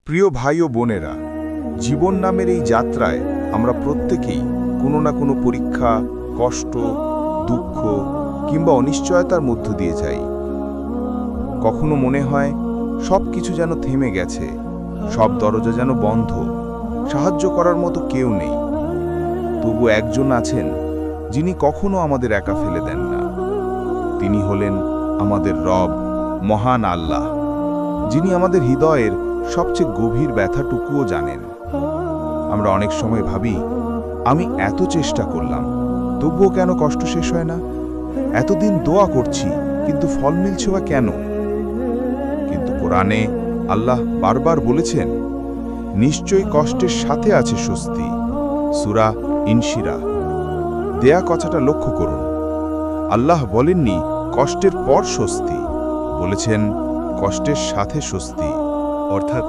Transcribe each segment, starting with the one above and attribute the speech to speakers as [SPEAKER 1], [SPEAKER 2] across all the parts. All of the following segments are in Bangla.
[SPEAKER 1] প্রিয় ভাই ও বোনেরা, জীবন নামের এই যাত্রায় আমরা প্রত্যেকেই কোনো না কোনো পরীক্ষা, কষ্ট, দুঃখ কিংবা অনিশ্চয়তার মধ্য দিয়ে যাই। কখনো মনে হয় সব কিছু যেন থেমে গেছে, সব দরজা যেন বন্ধ, সাহায্য করার মতো কেউ নেই। তবু একজন আছেন যিনি কখনো আমাদের একা ফেলে দেন না। তিনি হলেন আমাদের রব, মহান আল্লাহ, যিনি আমাদের হৃদয়ের সবচেয়ে গভীর ব্যথাটুকুও জানেন। আমরা অনেক সময় ভাবি, আমি এত চেষ্টা করলাম, তবুও কেন কষ্ট শেষ হয় না? এতদিন দোয়া করছি, কিন্তু ফল মিলছে বা কেন? কিন্তু কোরআনে আল্লাহ বারবার বলেছেন, নিশ্চয়ই কষ্টের সাথে আছে স্বস্তি। সূরা ইনশিরাহ। দেয়া কথাটা লক্ষ্য করুন। আল্লাহ বলেননি কষ্টের পর স্বস্তি, বলেছেন কষ্টের সাথে স্বস্তি।
[SPEAKER 2] অর্থাৎ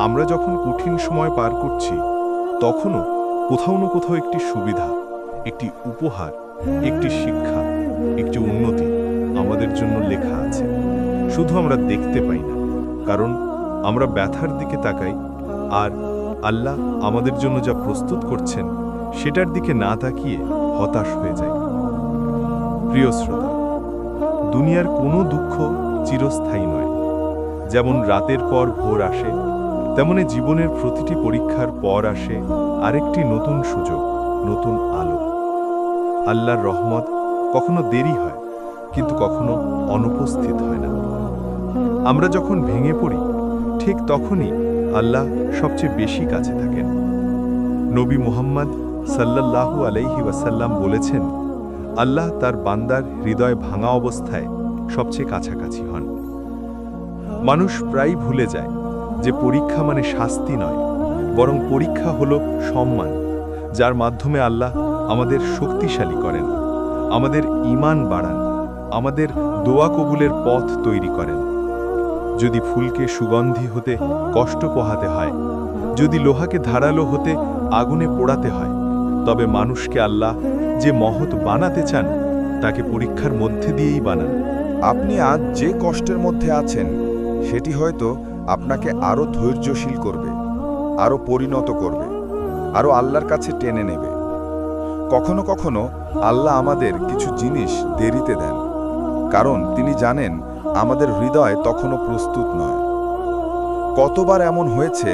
[SPEAKER 2] আমরা যখন কঠিন সময় পার করছি, তখনও কোথাও না কোথাও একটি সুবিধা, একটি উপহার, একটি শিক্ষা, একটি উন্নতি আমাদের জন্য লেখা আছে। শুধু আমরা দেখতে পাই না, কারণ আমরা ব্যথার দিকে তাকাই, আর আল্লাহ আমাদের জন্য যা প্রস্তুত করছেন সেটার দিকে না তাকিয়ে হতাশ হয়ে যায়। প্রিয় শ্রোতা, দুনিয়ার কোনো দুঃখ চিরস্থায়ী নয়। যেমন রাতের পর ভোর আসে, তেমনি জীবনের প্রতিটি পরীক্ষার পর আসে আরেকটি নতুন সুযোগ, নতুন আলো। আল্লাহর রহমত কখনো দেরি হয়, কিন্তু কখনো অনুপস্থিত হয় না। আমরা যখন ভেঙে পড়ি, ঠিক তখনই আল্লাহ সবচেয়ে বেশি কাছে থাকেন। নবী মুহাম্মদ সাল্লাল্লাহু আলাইহি ওয়াসাল্লাম বলেছেন, আল্লাহ তার বান্দার হৃদয় ভাঙা অবস্থায় সবচেয়ে কাছাকাছি হন। মানুষ প্রায় ভুলে যায় যে পরীক্ষা মানে শাস্তি নয়, বরং পরীক্ষা হলো সম্মান, যার মাধ্যমে আল্লাহ আমাদের শক্তিশালী করেন, আমাদের ঈমান বাড়ান, আমাদের দোয়া কবুলের পথ তৈরি করেন। যদি ফুলকে সুগন্ধি হতে কষ্ট পোহাতে হয়, যদি লোহাকে ধারালো হতে আগুনে পোড়াতে হয়, তবে মানুষকে আল্লাহ যে মহৎ বানাতে চান, তাকে পরীক্ষার মধ্যে দিয়েই বানান।
[SPEAKER 1] আপনি আজ যে কষ্টের মধ্যে আছেন, সেটি হয়তো আপনাকে আরও ধৈর্যশীল করবে, আরও পরিণত করবে, আরও আল্লাহর কাছে টেনে নেবে। কখনো কখনো আল্লাহ আমাদের কিছু জিনিস দেরিতে দেন, কারণ তিনি জানেন আমাদের হৃদয় তখনও প্রস্তুত নয়। কতবার এমন হয়েছে,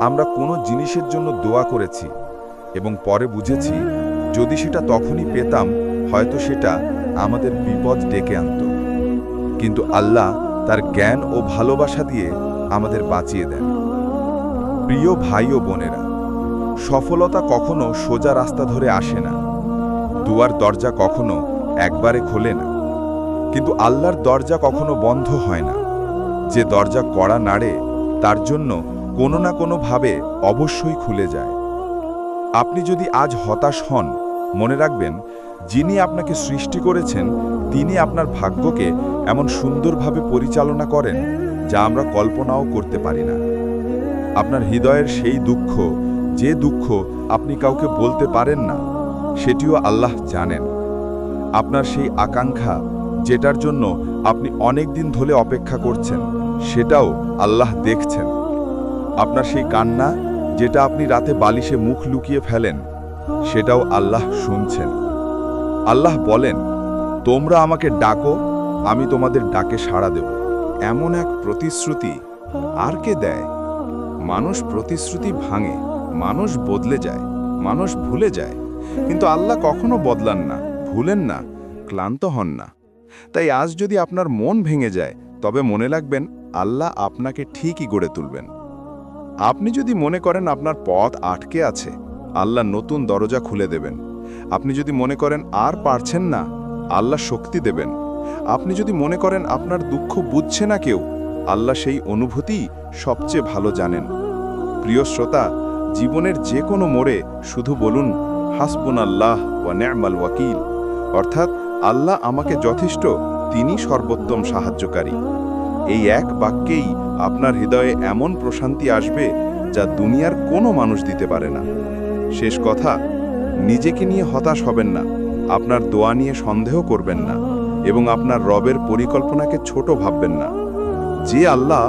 [SPEAKER 1] আমরা কোনো জিনিসের জন্য দোয়া করেছি এবং পরে বুঝেছি যদি সেটা তখনই পেতাম, হয়তো সেটা আমাদের বিপদ ডেকে আনত। কিন্তু আল্লাহ তার জ্ঞান ও ভালোবাসা দিয়ে আমাদের বাঁচিয়ে দেন। প্রিয় ভাই ও বোনেরা, সফলতা কখনো সোজা রাস্তা ধরে আসে না। দুয়ার দরজা কখনো একবারে খোলে না, কিন্তু আল্লাহর দরজা কখনো বন্ধ হয় না। যে দরজা কড়া নাড়ে, তার জন্য কোনো না কোনোভাবে অবশ্যই খুলে যায়। আপনি যদি আজ হতাশ হন, মনে রাখবেন, যিনি আপনাকে সৃষ্টি করেছেন তিনি আপনার ভাগ্যকে এমন সুন্দরভাবে পরিচালনা করেন যা আমরা কল্পনাও করতে পারি না। আপনার হৃদয়ের সেই দুঃখ, যে দুঃখ আপনি কাউকে বলতে পারেন না, সেটিও আল্লাহ জানেন। আপনার সেই আকাঙ্ক্ষা, যেটার জন্য আপনি অনেক দিন ধরে অপেক্ষা করছেন, সেটাও আল্লাহ দেখছেন। আপনার সেই কান্না, যেটা আপনি রাতে বালিশে মুখ লুকিয়ে ফেলেন, সেটাও আল্লাহ শুনছেন। আল্লাহ বলেন, তোমরা আমাকে ডাকো, আমি তোমাদের ডাকে সাড়া দেব। এমন এক প্রতিশ্রুতি আর কে দেয়? মানুষ প্রতিশ্রুতি ভাঙে, মানুষ বদলে যায়, মানুষ ভুলে যায়, কিন্তু আল্লাহ কখনো বদলান না, ভুলেন না, ক্লান্ত হন না। তাই আজ যদি আপনার মন ভেঙে যায়, তবে মনে রাখবেন আল্লাহ আপনাকে ঠিকই গড়ে তুলবেন। আপনি যদি মনে করেন আপনার পথ আটকে আছে, আল্লাহ নতুন দরজা খুলে দেবেন। আপনি যদি মনে করেন আর পারছেন না, আল্লাহ শক্তি দেবেন। আপনি যদি মনে করেন আপনার দুঃখ বুঝছে না কেউ, আল্লাহ সেই অনুভূতি সবচেয়ে ভালো জানেন। প্রিয় শ্রোতা, জীবনের যে কোনো মোড়ে শুধু বলুন, হাসবুনাল্লাহ ওয়া নি'মাল ওয়াকিল, অর্থাৎ আল্লাহ আমাকে যথেষ্ট, তিনি সর্বোত্তম সাহায্যকারী। এই এক বাক্যেই আপনার হৃদয়ে এমন প্রশান্তি আসবে যা দুনিয়ার কোনো মানুষ দিতে পারে না। শেষ কথা, নিজেকে নিয়ে হতাশ হবেন না, আপনার দোয়া নিয়ে সন্দেহ করবেন না, এবং আপনার রবের পরিকল্পনাকে ছোট ভাববেন না। যে আল্লাহ